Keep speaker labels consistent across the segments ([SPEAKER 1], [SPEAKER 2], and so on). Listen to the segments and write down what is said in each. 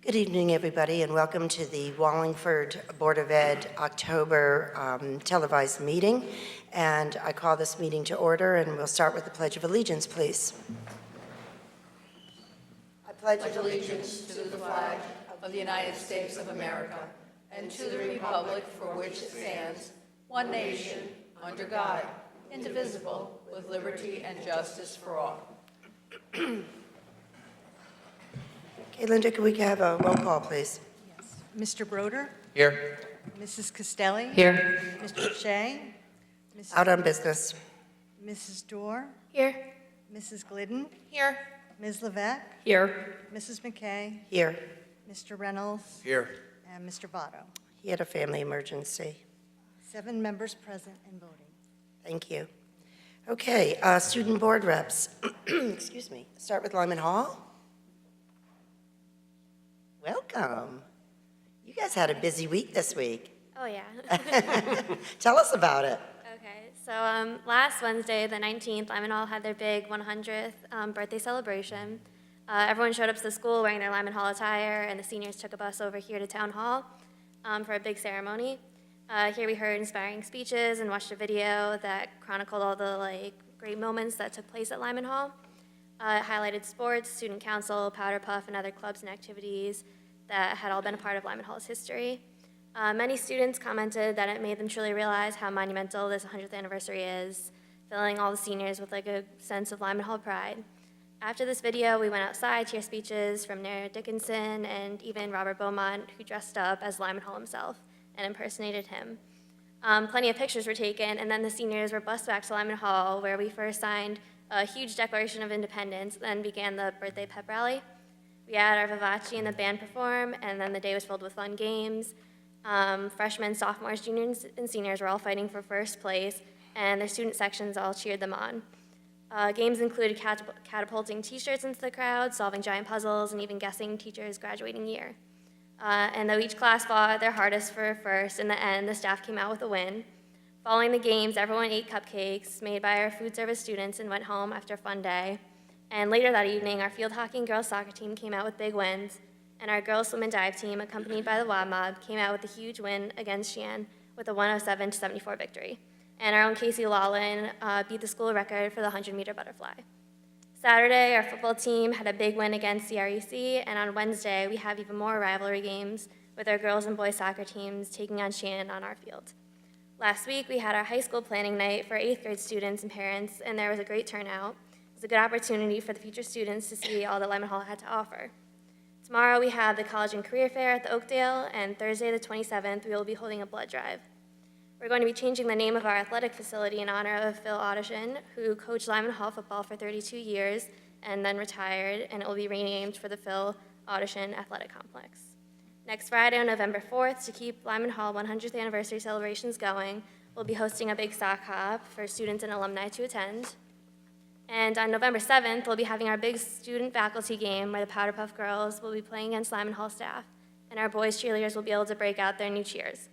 [SPEAKER 1] Good evening, everybody, and welcome to the Wallingford Board of Ed October televised meeting. And I call this meeting to order, and we'll start with the Pledge of Allegiance, please. I pledge
[SPEAKER 2] allegiance to the flag of the United States of America and to the republic for which it stands, one nation, under God, indivisible, with liberty and justice for all.
[SPEAKER 1] Okay, Linda, can we have a roll call, please?
[SPEAKER 3] Yes. Mr. Broder?
[SPEAKER 4] Here.
[SPEAKER 3] Mrs. Castelli?
[SPEAKER 2] Here.
[SPEAKER 3] Mr. Shea?
[SPEAKER 1] Out on business.
[SPEAKER 3] Mrs. Dorr?
[SPEAKER 2] Here.
[SPEAKER 3] Mrs. Glidden?
[SPEAKER 2] Here.
[SPEAKER 3] Ms. Levesque?
[SPEAKER 2] Here.
[SPEAKER 3] Mrs. McKay?
[SPEAKER 1] Here.
[SPEAKER 3] Mr. Reynolds?
[SPEAKER 4] Here.
[SPEAKER 3] And Mr. Votto.
[SPEAKER 1] He had a family emergency.
[SPEAKER 3] 7 members present and voting.
[SPEAKER 1] Thank you. Okay, student board reps. Excuse me. Start with Lyman Hall. Welcome. You guys had a busy week this week.
[SPEAKER 5] Oh, yeah.
[SPEAKER 1] Tell us about it.
[SPEAKER 5] Okay, so last Wednesday, the 19th, Lyman Hall had their big 100th birthday celebration. Everyone showed up to the school wearing their Lyman Hall attire, and the seniors took a bus over here to Town Hall for a big ceremony. Here we heard inspiring speeches and watched a video that chronicled all the great moments that took place at Lyman Hall. It highlighted sports, student council, powder puff, and other clubs and activities that had all been a part of Lyman Hall's history. Many students commented that it made them truly realize how monumental this 100th anniversary is, filling all the seniors with a sense of Lyman Hall pride. After this video, we went outside to hear speeches from Nara Dickinson and even Robert Beaumont, who dressed up as Lyman Hall himself and impersonated him. Plenty of pictures were taken, and then the seniors were bused back to Lyman Hall, where we first signed a huge Declaration of Independence, then began the birthday pep rally. We had our Vivace and the band perform, and then the day was filled with fun games. Freshmen, sophomores, juniors, and seniors were all fighting for first place, and their student sections all cheered them on. Games included catapulting t-shirts into the crowd, solving giant puzzles, and even guessing teachers' graduating year. And though each class fought their hardest for first, in the end, the staff came out with a win. Following the games, everyone ate cupcakes made by our food service students and went home after a fun day. And later that evening, our field hockey and girls soccer team came out with big wins, and our girls swim and dive team, accompanied by the WAD Mob, came out with a huge win against Sheehan with a 107-74 victory. And our own Casey Lawlin beat the school record for the 100-meter butterfly. Saturday, our football team had a big win against CREC, and on Wednesday, we have even more rivalry games with our girls and boys soccer teams taking on Sheehan on our field. Last week, we had our high school planning night for 8th grade students and parents, and there was a great turnout. It was a good opportunity for the future students to see all that Lyman Hall had to offer. Tomorrow, we have the College and Career Fair at the Oakdale, and Thursday, the 27th, we will be holding a blood drive. We're going to be changing the name of our athletic facility in honor of Phil Audition, who coached Lyman Hall football for 32 years and then retired, and it will be renamed for the Phil Audition Athletic Complex. Next Friday, on November 4th, to keep Lyman Hall 100th anniversary celebrations going, we'll be hosting a big sock hop for students and alumni to attend. And on November 7th, we'll be having our big student faculty game where the Powder Puff girls will be playing against Lyman Hall staff, and our boys cheerleaders will be able to break out their new cheers.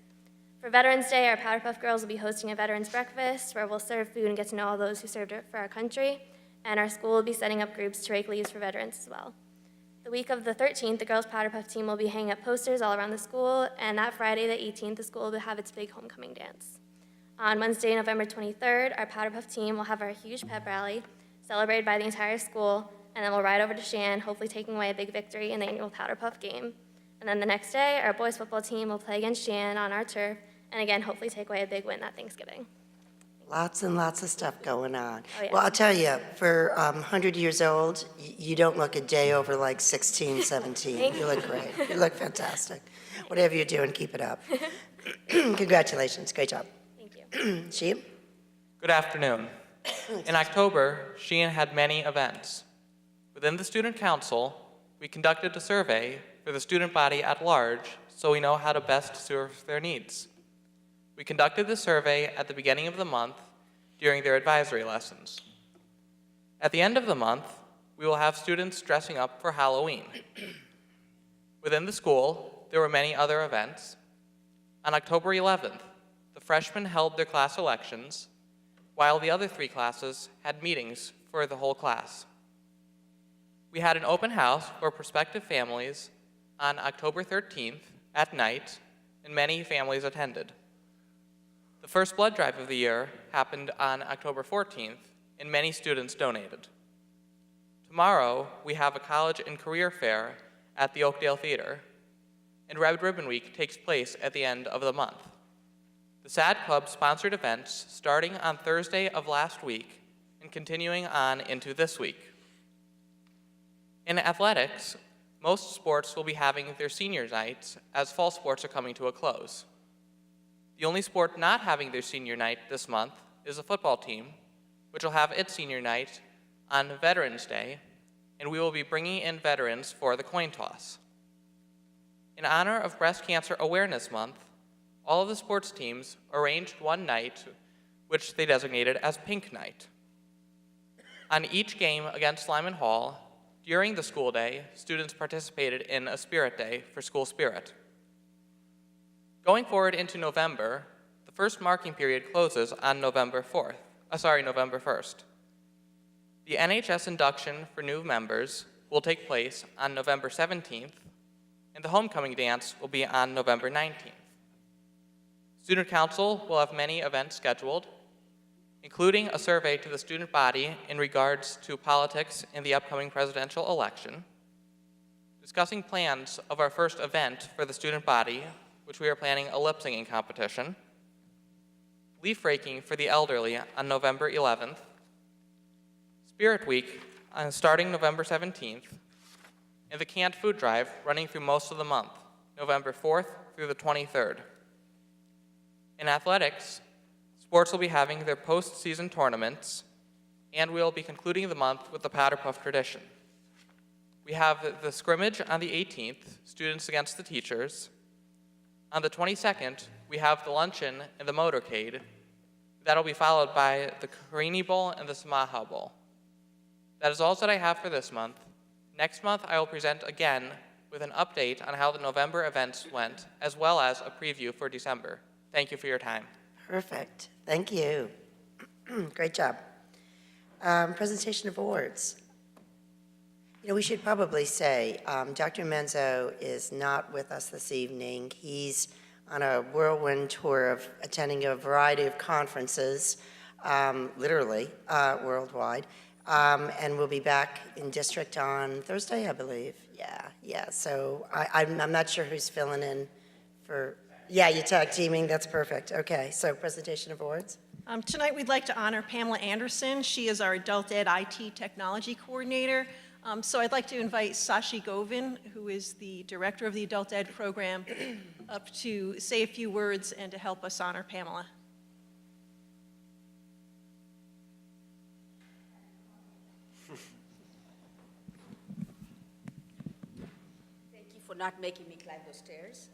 [SPEAKER 5] For Veterans Day, our Powder Puff girls will be hosting a veterans breakfast where we'll serve food and get to know all those who served for our country, and our school will be setting up groups to rake leaves for veterans as well. The week of the 13th, the girls' Powder Puff team will be hanging up posters all around the school, and that Friday, the 18th, the school will have its big homecoming dance. On Wednesday, November 23rd, our Powder Puff team will have our huge pep rally, celebrated by the entire school, and then we'll ride over to Shan, hopefully taking away a big victory in the annual Powder Puff game. And then the next day, our boys' football team will play against Shan on our turf, and again, hopefully take away a big win that Thanksgiving.
[SPEAKER 1] Lots and lots of stuff going on.
[SPEAKER 5] Oh, yeah.
[SPEAKER 1] Well, I'll tell you, for 100 years old, you don't look a day over 16, 17. You look great. You look fantastic. Whatever you're doing, keep it up. Congratulations. Great job.
[SPEAKER 5] Thank you.
[SPEAKER 1] Sheehan?
[SPEAKER 4] Good afternoon. In October, Sheehan had many events. Within the Student Council, we conducted a survey for the student body at large so we know how to best serve their needs. We conducted the survey at the beginning of the month during their advisory lessons. At the end of the month, we will have students dressing up for Halloween. Within the school, there were many other events. On October 11th, the freshmen held their class elections, while the other 3 classes had meetings for the whole class. We had an open house for prospective families on October 13th at night, and many families attended. The first blood drive of the year happened on October 14th, and many students donated. Tomorrow, we have a college and career fair at the Oakdale Theater, and Red Ribbon Week takes place at the end of the month. The SAD Club sponsored events starting on Thursday of last week and continuing on into this week. In athletics, most sports will be having their senior nights as fall sports are coming to a close. The only sport not having their senior night this month is the football team, which will have its senior night on Veterans Day, and we will be bringing in veterans for the coin toss. In honor of Breast Cancer Awareness Month, all of the sports teams arranged one night, which they designated as Pink Night. On each game against Lyman Hall, during the school day, students participated in a Spirit Day for school spirit. Going forward into November, the first marking period closes on November 1st. The NHS induction for new members will take place on November 17th, and the homecoming dance will be on November 19th. Student Council will have many events scheduled, including a survey to the student body in regards to politics in the upcoming presidential election, discussing plans of our first event for the student body, which we are planning a lip singing competition, leaf raking for the elderly on November 11th, Spirit Week starting November 17th, and the canned food drive running through most of the month, November 4th through the 23rd. In athletics, sports will be having their post-season tournaments, and we will be concluding the month with the Powder Puff tradition. We have the scrimmage on the 18th, students against the teachers. On the 22nd, we have the luncheon and the motorcade. That'll be followed by the Carini Bowl and the Samaha Bowl. That is all that I have for this month. Next month, I will present again with an update on how the November events went, as well as a preview for December. Thank you for your time.
[SPEAKER 1] Perfect. Thank you. Great job. Presentation of awards. You know, we should probably say Dr. Menzo is not with us this evening. He's on a whirlwind tour of attending a variety of conferences, literally worldwide, and we'll be back in district on Thursday, I believe. Yeah. So I'm not sure who's filling in for. Yeah, you tag teaming. That's perfect. Okay. So presentation of awards.
[SPEAKER 6] Tonight, we'd like to honor Pamela Anderson. She is our Adult Ed IT Technology Coordinator. So I'd like to invite Sashi Govin, who is the Director of the Adult Ed Program, up to say a few words and to help us honor Pamela.
[SPEAKER 2] Thank you for not making me climb those stairs.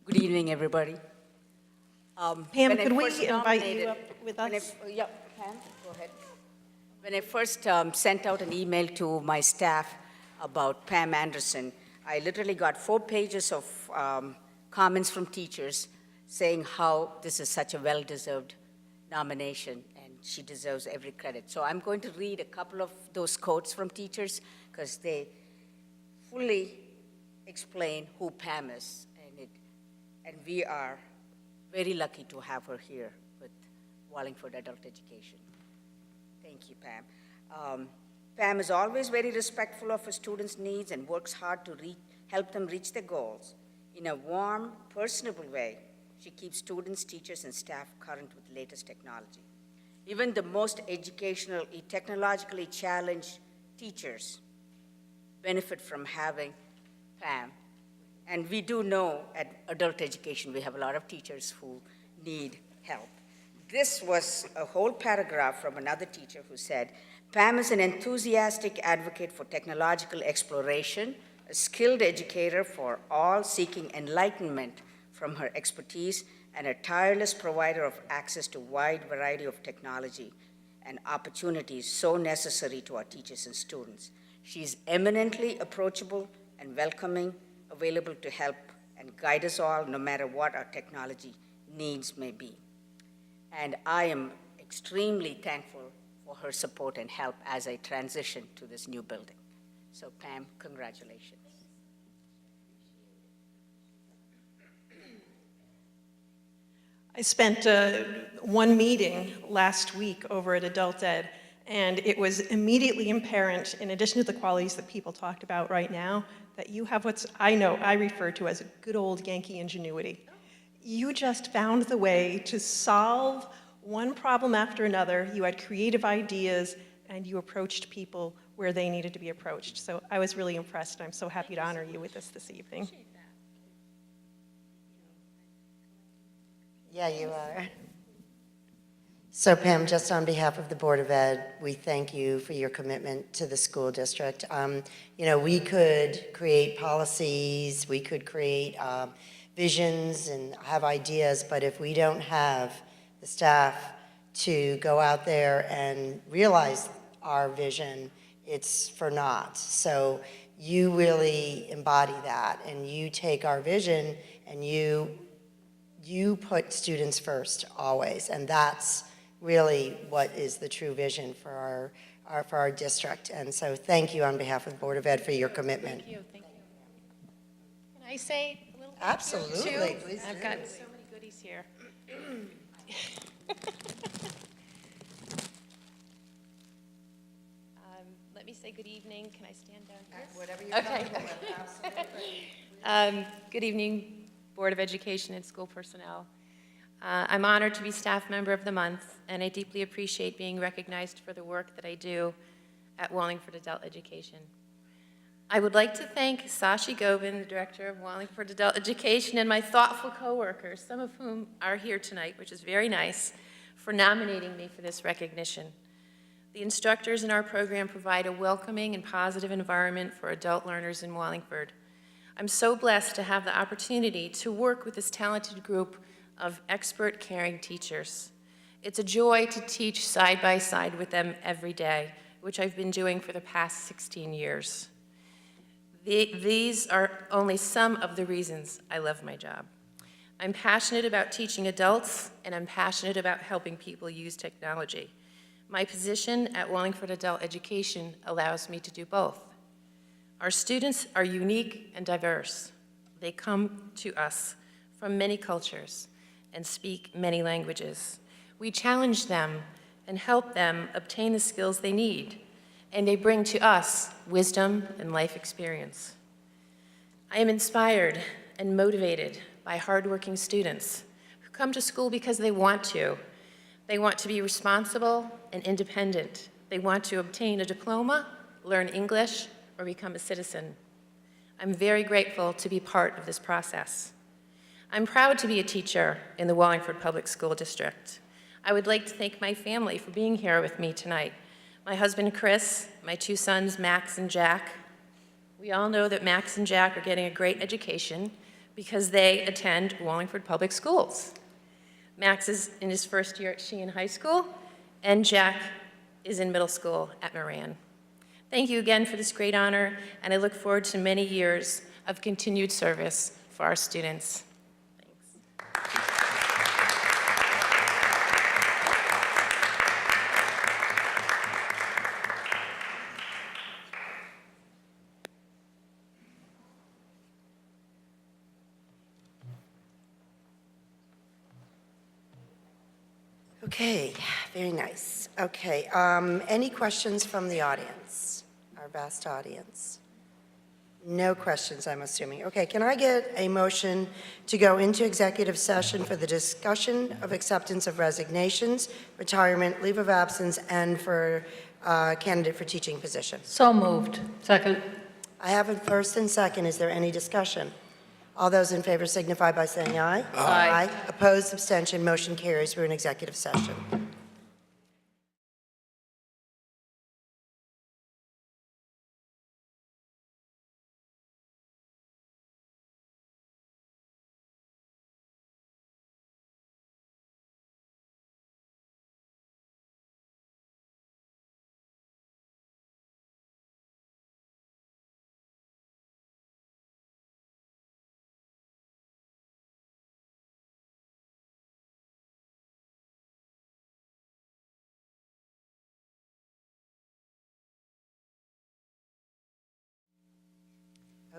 [SPEAKER 2] Good evening, everybody.
[SPEAKER 6] Pam, could we invite you
[SPEAKER 2] nominated-
[SPEAKER 6] up with us?
[SPEAKER 2] Yeah, Pam, go ahead. When I first sent out an email to my staff about Pam Anderson, I literally got 4 pages of comments from teachers saying how this is such a well-deserved nomination, and she deserves every credit. So I'm going to read a couple of those quotes from teachers because they fully explain who Pam is, and we are very lucky to have her here with Wallingford Adult Education. Thank you, Pam. Pam is always very respectful of her students' needs and works hard to help them reach their goals. In a warm, personable way, she keeps students, teachers, and staff current with the latest technology. Even the most technologically challenged teachers benefit from having Pam. And we do know at adult education we have a lot of teachers who need help. This was a whole paragraph from another teacher who said, Pam is an enthusiastic advocate for technological exploration, a skilled educator for all seeking enlightenment from her expertise, and a tireless provider of access to a wide variety of technology and opportunities so necessary to our teachers and students. She is eminently approachable and welcoming, available to help and guide us all no matter what our technology needs may be. And I am
[SPEAKER 7] extremely thankful for her support and help as I transition to this new building. So Pam, congratulations.
[SPEAKER 6] I spent one meeting last week over at Adult Ed, and it was immediately apparent, in addition to the qualities that people talked about right now, that you have what I refer to as a good old Yankee ingenuity. You just found the way to solve one problem after another. You had creative ideas, and you approached people where they needed to be approached. So I was really impressed. I'm so happy to honor you with this evening.
[SPEAKER 1] Yeah, you are. So Pam, just on behalf of the Board of Ed, we thank you for your commitment to the school district. We could create policies, we could create visions and have ideas, but if we don't have the staff to go out there and realize our vision, it's for naught. So you really embody that, and you take our vision and you put students first always, and that's really what is the true vision for our district. And so thank you on behalf of the Board of Ed for your commitment.
[SPEAKER 8] Thank you. Can I say a little?
[SPEAKER 1] Absolutely, please
[SPEAKER 8] I've
[SPEAKER 1] do.
[SPEAKER 8] got so many goodies here. Let me say good evening. Can I stand down first?
[SPEAKER 1] Whatever you're comfortable with, absolutely.
[SPEAKER 8] Good evening, Board of Education and school personnel. I'm honored to be Staff Member of the Month, and I deeply appreciate being recognized for the work that I do at Wallingford Adult Education. I would like to thank Sashi Govin, the Director of Wallingford Adult Education, and my thoughtful coworkers, some of whom are here tonight, which is very nice, for nominating me for this recognition. The instructors in our program provide a welcoming and positive environment for adult learners in Wallingford. I'm so blessed to have the opportunity to work with this talented group of expert, caring teachers. It's a joy to teach side by side with them every day, which I've been doing for the past 16 years. These are only some of the reasons I love my job. I'm passionate about teaching adults, and I'm passionate about helping people use technology. My position at Wallingford Adult Education allows me to do both. Our students are unique and diverse. They come to us from many cultures and speak many languages. We challenge them and help them obtain the skills they need, and they bring to us wisdom and life experience. I am inspired and motivated by hardworking students who come to school because they want to. They want to be responsible and independent. They want to obtain a diploma, learn English, or become a citizen. I'm very grateful to be part of this process. I'm proud to be a teacher in the Wallingford Public School District. I would like to thank my family for being here with me tonight. My husband, Chris, my two sons, Max and Jack. We all know that Max and Jack are getting a great education because they attend Wallingford Public Schools. Max is in his first year at Sheehan High School, and Jack is in middle school at Moran. Thank you again for this great honor, and I look forward to many years of continued service for our students.
[SPEAKER 1] Okay, very nice. Okay, any questions from the audience, our vast audience? No questions, I'm assuming. Okay, can I get a motion to go into executive session for the discussion of acceptance of resignations, retirement, leave of absence, and for candidate for teaching position?
[SPEAKER 2] So moved. Second.
[SPEAKER 1] I have a first and second. Is there any discussion? All those in favor signify by saying aye.
[SPEAKER 2] Aye.
[SPEAKER 1] Opposed, abstention, motion carries. We're in executive session.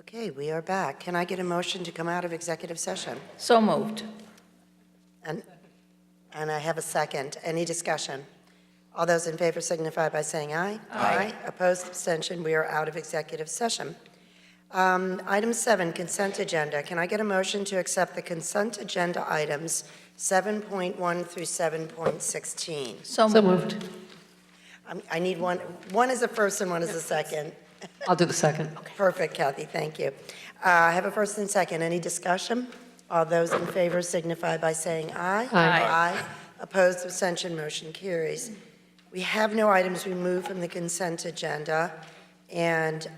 [SPEAKER 1] Okay, we are back. Can I get a motion to come out of executive session?
[SPEAKER 2] So moved.
[SPEAKER 1] And I have a second. Any discussion? All those in favor signify by saying aye. Aye. Opposed, abstention, we are out of executive session. Item 7, consent agenda. Can I get a motion to accept the consent agenda items 7.1 through 7.16?
[SPEAKER 2] So moved.
[SPEAKER 1] I need one. One is a first and one is a second.
[SPEAKER 9] I'll do the second.
[SPEAKER 1] Perfect, Kathy, thank you. I have a first and second. Any discussion? All those in favor signify by saying aye.
[SPEAKER 9] Aye.
[SPEAKER 1] Aye. Opposed, abstention, motion carries. We have no items removed from the consent agenda. And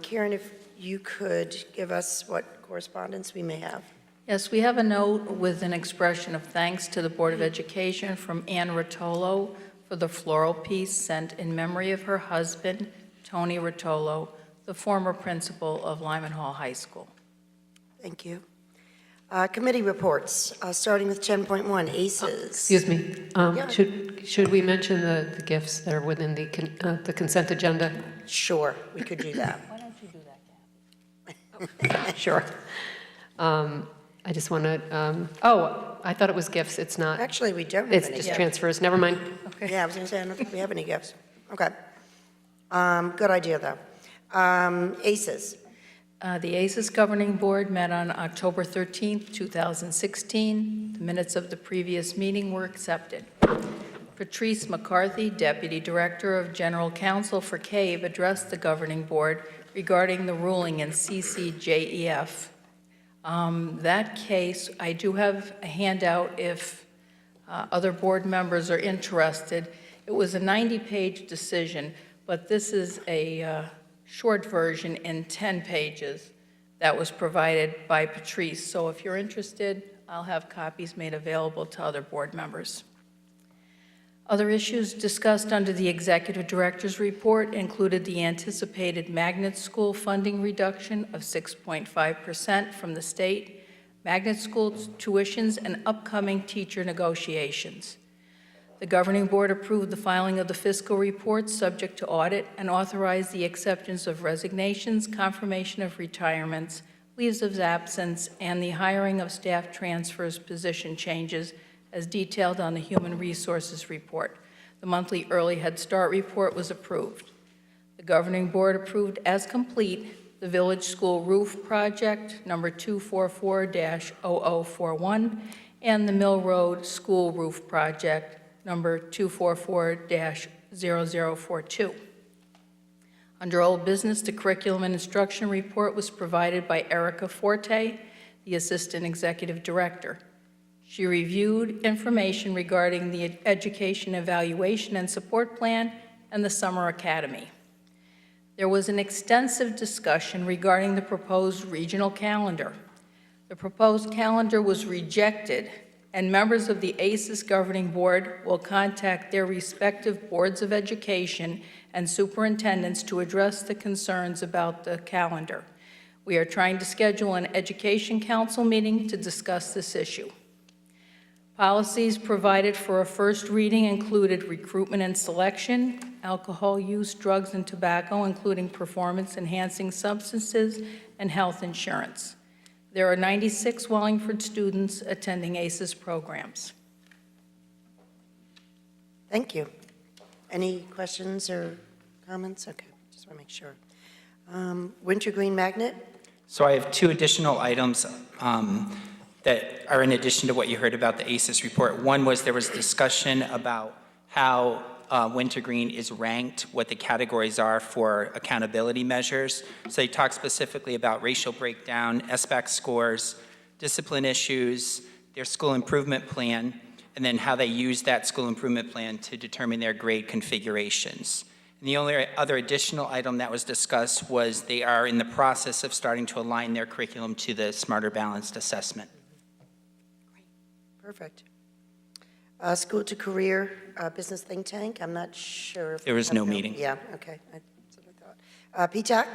[SPEAKER 1] Karen, if you could give us what correspondence we may have.
[SPEAKER 10] Yes, we have a note with an expression of thanks to the Board of Education from Ann Rotolo for the floral piece sent in memory of her husband, Tony Rotolo, the former principal of Lyman Hall High School.
[SPEAKER 1] Thank you. Committee reports, starting with 10.1, ACES.
[SPEAKER 9] Excuse me. Should we mention the gifts that are within the consent agenda?
[SPEAKER 1] Sure, we could do that.
[SPEAKER 2] Why don't you do that, Kathy?
[SPEAKER 9] Sure. I just want to, I thought it was gifts. It's not.
[SPEAKER 1] Actually, we don't have
[SPEAKER 9] It's
[SPEAKER 1] any
[SPEAKER 9] just
[SPEAKER 1] gifts.
[SPEAKER 9] transfers. Never mind.
[SPEAKER 1] Yeah, I was going to say, I don't think we have any gifts. Okay. Good idea, though. ACES.
[SPEAKER 10] The ACES Governing Board met on October 13th, 2016. The minutes of the previous meeting were accepted. Patrice McCarthy, Deputy Director of General Counsel for CABE, addressed the Governing Board regarding the ruling in CCJEF. That case, I do have a handout if other board members are interested. It was a 90-page decision, but this is a short version in 10 pages that was provided by Patrice. So if you're interested, I'll have copies made available to other board members. Other issues discussed under the Executive Director's report included the anticipated magnet school funding reduction of 6.5% from the state, magnet school tuitions, and upcoming teacher negotiations. The Governing Board approved the filing of the fiscal report subject to audit and authorized the acceptance of resignations, confirmation of retirements, leaves of absence, and the hiring of staff transfers, position changes, as detailed on the Human Resources Report. The monthly Early Head Start report was approved. The Governing Board approved as complete the Village School Roof Project, number 244-0041, and the Mill Road School Roof Project, number 244-0042. Under old business, the Curriculum and Instruction Report was provided by Erica Forte, the Assistant Executive Director. She reviewed information regarding the Education Evaluation and Support Plan and the Summer Academy. There was an extensive discussion regarding the proposed regional calendar. The proposed calendar was rejected, and members of the ACES Governing Board will contact their respective boards of education and superintendents to address the concerns about the calendar. We are trying to schedule an Education Council meeting to discuss this issue. Policies provided for a first reading included recruitment and selection, alcohol use, drugs, and tobacco, including performance-enhancing substances, and health insurance. There are 96 Wallingford students attending ACES programs.
[SPEAKER 1] Thank you. Any questions or comments? Okay, just want to make sure. Wintergreen Magnet?
[SPEAKER 11] So I have two additional items that are in addition to what you heard about the ACES report. One was there was discussion about how Wintergreen is ranked, what the categories are for accountability measures. So they talked specifically about racial breakdown, SBAC scores, discipline issues, their school improvement plan, and then how they use that school improvement plan to determine their grade configurations. And the only other additional item that was discussed was they are in the process of starting to align their curriculum to the Smarter Balanced Assessment.
[SPEAKER 1] Perfect. School to Career Business Think Tank, I'm not sure.
[SPEAKER 11] There was no meeting.
[SPEAKER 1] Yeah, okay, that's what I thought. PTAC?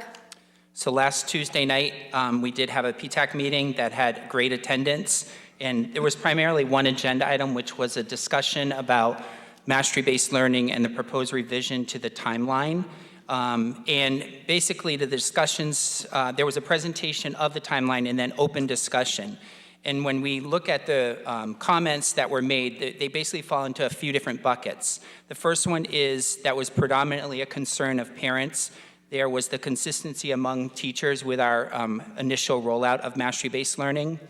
[SPEAKER 11] So last Tuesday night, we did have a PTAC meeting that had great attendance, and there was primarily one agenda item, which was a discussion about mastery-based learning and the proposed revision to the timeline. And basically, the discussions, there was a presentation of the timeline and then open discussion. And when we look at the comments that were made, they basically fall into a few different buckets. The first one is that was predominantly a concern of parents. There was the consistency among teachers with our initial rollout of mastery-based learning.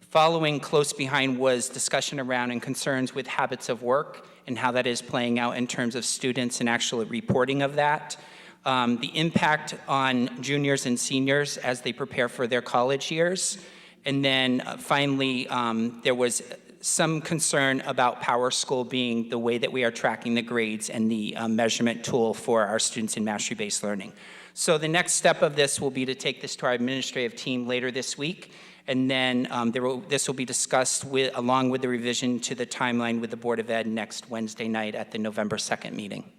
[SPEAKER 11] Following close behind was discussion around and concerns with habits of work and how that is playing out in terms of students and actual reporting of that. The impact on juniors and seniors as they prepare for their college years. And then finally, there was some concern about PowerSchool being the way that we are tracking the grades and the measurement tool for our students in mastery-based learning. So the next step of this will be to take this to our administrative team later this week, and then this will be discussed along with the revision to the timeline with the Board of Ed next Wednesday night at the November 2nd meeting.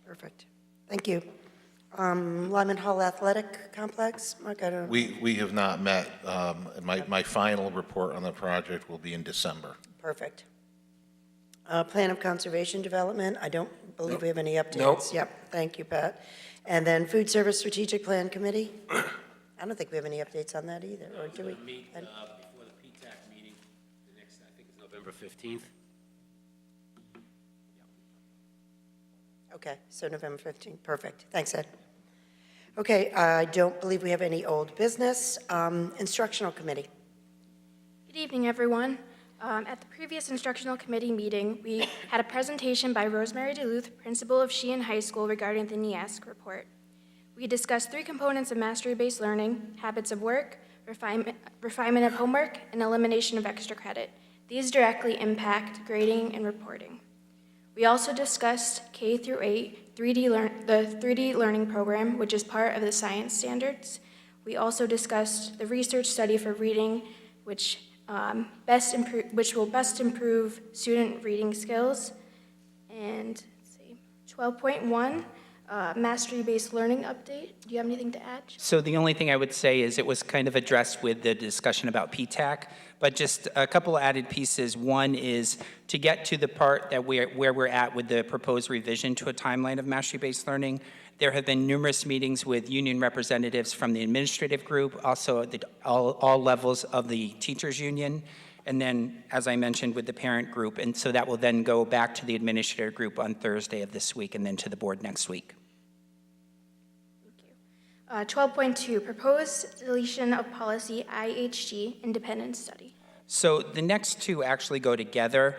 [SPEAKER 1] Perfect. Thank you. Lyman Hall Athletic Complex, Mark, I don't.
[SPEAKER 12] We have not met. My final report on the project will be in December.
[SPEAKER 1] Perfect. Plan of Conservation Development, I don't believe we have any updates.
[SPEAKER 12] Nope.
[SPEAKER 1] Yep, thank you, Pat. And then Food Service Strategic Plan Committee, I don't think we have any updates on that either, or do we?
[SPEAKER 13] Meet before the PTAC meeting, the next, I think it's November 15th.
[SPEAKER 1] Okay, so November 15th, perfect. Thanks, Ed. Okay, I don't believe we have any old business. Instructional Committee.
[SPEAKER 14] Good evening, everyone. At the previous instructional committee meeting, we had a presentation by Rosemary Duluth, principal of Sheehan High School, regarding the NEASC report. We discussed 3 components of mastery-based learning: habits of work, refinement of homework, and elimination of extra credit. These directly impact grading and reporting. We also discussed K through 8, the 3D learning program, which is part of the science standards. We also discussed the research study for reading, which will best improve student reading skills. And let's see, 12.1, mastery-based learning update. Do you have anything to add?
[SPEAKER 11] So the only thing I would say is it was kind of addressed with the discussion about PTAC, but just a couple added pieces. One is to get to the part that where we're at with the proposed revision to a timeline of mastery-based learning. There have been numerous meetings with union representatives from the administrative group, also at all levels of the teachers union, and then, as I mentioned, with the parent group. And so that will then go back to the administrative group on Thursday of this week and then to the board next week.
[SPEAKER 14] 12.2, proposed deletion of policy IHG, independent study.
[SPEAKER 11] So the next two actually go together.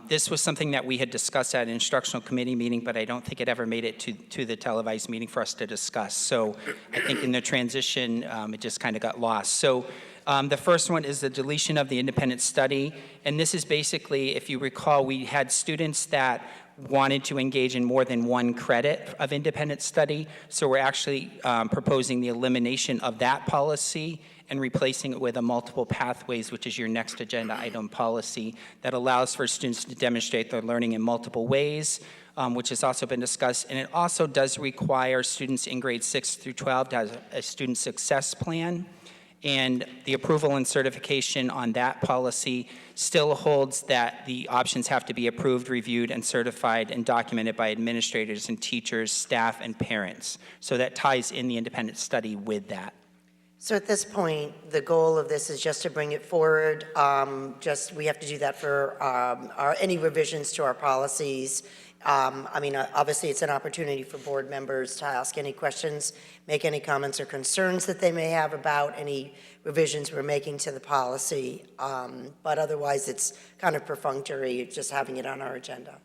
[SPEAKER 11] This was something that we had discussed at an instructional committee meeting, but I don't think it ever made it to the televised meeting for us to discuss. So I think in the transition, it just kind of got lost. So the first one is the deletion of the independent study. And this is basically, if you recall, we had students that wanted to engage in more than 1 credit of independent study. So we're actually proposing the elimination of that policy and replacing it with a multiple pathways, which is your next agenda item policy that allows for students to demonstrate their learning in multiple ways, which has also been discussed. And it also does require students in grades 6 through 12 to have a student success plan. And the approval and certification on that policy still holds that the options have to be approved, reviewed, and certified and documented by administrators and teachers, staff, and parents. So that ties in the independent study with that.
[SPEAKER 1] So at this point, the goal of this is just to bring it forward. We have to do that for any revisions to our policies. Obviously, it's an opportunity for board members to ask any questions, make any comments or concerns that they may have about any revisions we're making to the policy. But otherwise, it's kind of perfunctory, just having it on our agenda.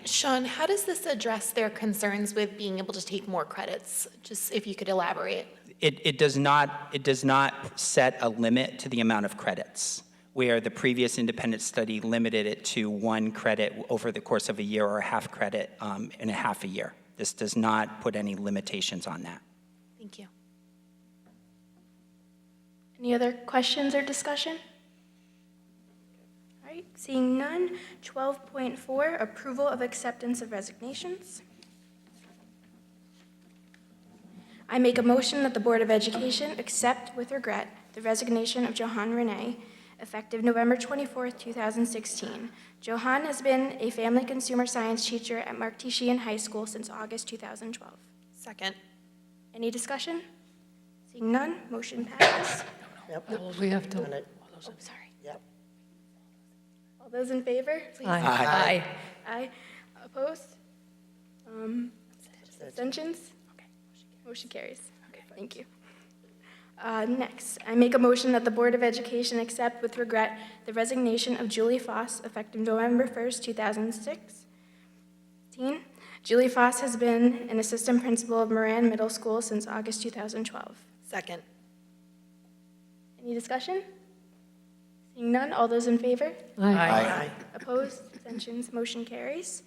[SPEAKER 15] Sean, how does this address their concerns with being able to take more credits? Just if you could elaborate.
[SPEAKER 11] It does not set a limit to the amount of credits, where the previous independent study limited it to 1 credit over the course of a year or a half credit in a half a year. This does not put any limitations on that.
[SPEAKER 15] Thank you.
[SPEAKER 14] Any other questions or discussion? All right, seeing none. 12.4, approval of acceptance of resignations. I make a motion that the Board of Education accept with regret the resignation of Johan Renee effective November 24th, 2016. Johan has been a family consumer science teacher at Mark T. Sheehan High School since August 2012.
[SPEAKER 15] Second.
[SPEAKER 14] Any discussion? Seeing none, motion passes.
[SPEAKER 1] Yep.
[SPEAKER 9] We have to,
[SPEAKER 14] Oh, sorry.
[SPEAKER 1] Yep.
[SPEAKER 14] All those in favor, please.
[SPEAKER 10] Aye.
[SPEAKER 14] Aye. Opposed? Abstentions? Okay. Motion carries. Okay, thank you. Next, I make a motion that the Board of Education accept with regret the resignation of Julie Foss effective November 1st, 2016. Julie Foss has been an assistant principal of Moran Middle School since August 2012.
[SPEAKER 15] Second.
[SPEAKER 14] Any discussion? Seeing none, all those in favor?
[SPEAKER 9] aye.
[SPEAKER 14] Opposed? Abstentions? Motion carries.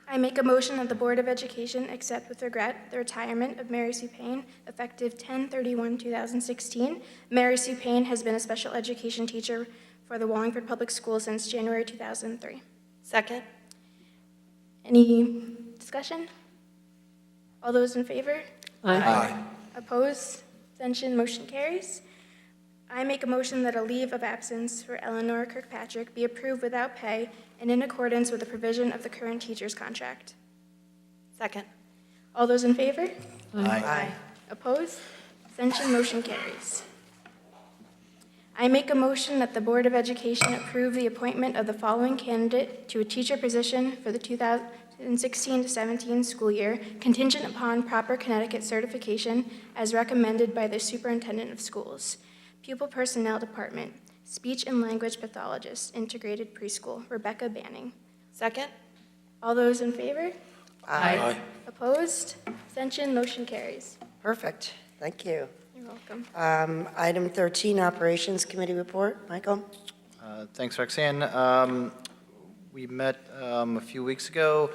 [SPEAKER 14] I make a motion that the Board of Education accept with regret the retirement of Mary Sue Payne effective 10/31/2016. Mary Sue Payne has been a special education teacher for the Wallingford Public Schools since January 2003.
[SPEAKER 15] Second.
[SPEAKER 14] Any discussion? All those in favor?
[SPEAKER 9] Aye.
[SPEAKER 14] Opposed? Abstention? Motion carries. I make a motion that a leave of absence for Eleanor Kirkpatrick be approved without pay and in accordance with the provision of the current teacher's contract.
[SPEAKER 15] Second.
[SPEAKER 14] All those in favor?
[SPEAKER 1] Aye.
[SPEAKER 14] Opposed? Abstention? Motion carries. I make a motion that the Board of Education approve the appointment of the following candidate to a teacher position for the 2016-17 school year, contingent upon proper Connecticut certification as recommended by the Superintendent of Schools. Pupil Personnel Department, Speech and Language Pathologist, Integrated Preschool, Rebecca Banning.
[SPEAKER 15] Second.
[SPEAKER 14] All those in favor?
[SPEAKER 10] Aye.
[SPEAKER 14] Opposed? Abstention? Motion carries.
[SPEAKER 1] Perfect. Thank you.
[SPEAKER 14] You're welcome.
[SPEAKER 1] Item 13, Operations Committee Report. Michael?
[SPEAKER 16] Thanks, Roxanne. We met a few weeks ago,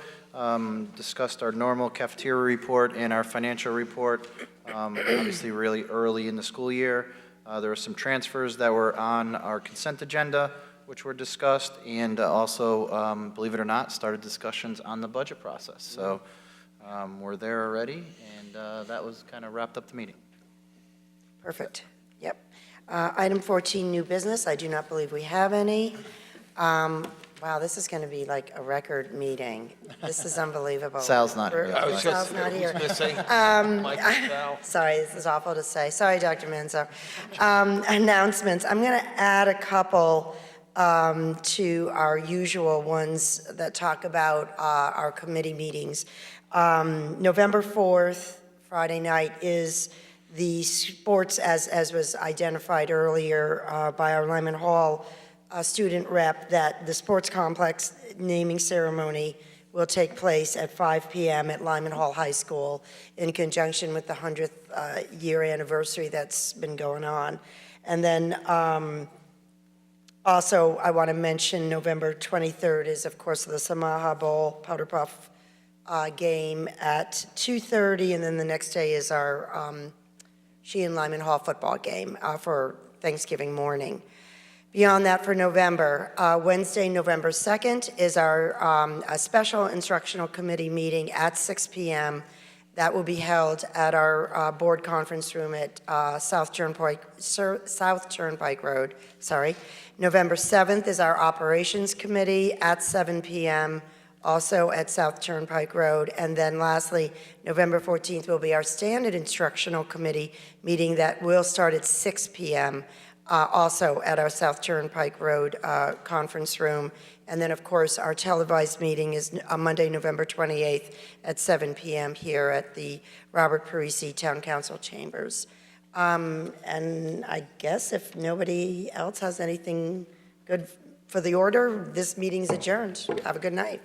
[SPEAKER 16] discussed our normal cafeteria report and our financial report, obviously really early in the school year. There were some transfers that were on our consent agenda, which were discussed, and also, believe it or not, started discussions on the budget process. So we're there already, and that was kind of wrapped up the meeting.
[SPEAKER 1] Perfect. Yep. Item 14, new business. I do not believe we have any. Wow, this is going to be like a record meeting. This is unbelievable.
[SPEAKER 16] Sal's not here.
[SPEAKER 1] Sal's not here. Sorry, this is awful to say. Sorry, Dr. Manzo. Announcements. I'm going to add a couple to our usual ones that talk about our committee meetings. November 4th, Friday night, is the sports, as was identified earlier by our Lyman Hall student rep, that the sports complex naming ceremony will take place at 5 p.m. at Lyman Hall High School in conjunction with the 100th year anniversary that's been going on. And then also I want to mention November 23rd is, of course, the Samaha Bowl Powder Puff game at 2:30, and then the next day is our Sheehan Lyman Hall football game for Thanksgiving morning. Beyond that, for November, Wednesday, November 2nd, is our a special instructional committee meeting at 6 p.m. That will be held at our board conference room at South Turnpike Road. Sorry. November 7th is our operations committee at 7 p.m., also at South Turnpike Road. And then lastly, November 14th will be our standard instructional committee meeting that will start at 6 p.m., also at our South Turnpike Road conference room. And then, of course, our televised meeting is Monday, November 28th at 7 p.m. here at the Robert Parisi Town Council Chambers. And I guess if nobody else has anything good for the order, this meeting's adjourned. Have a good night.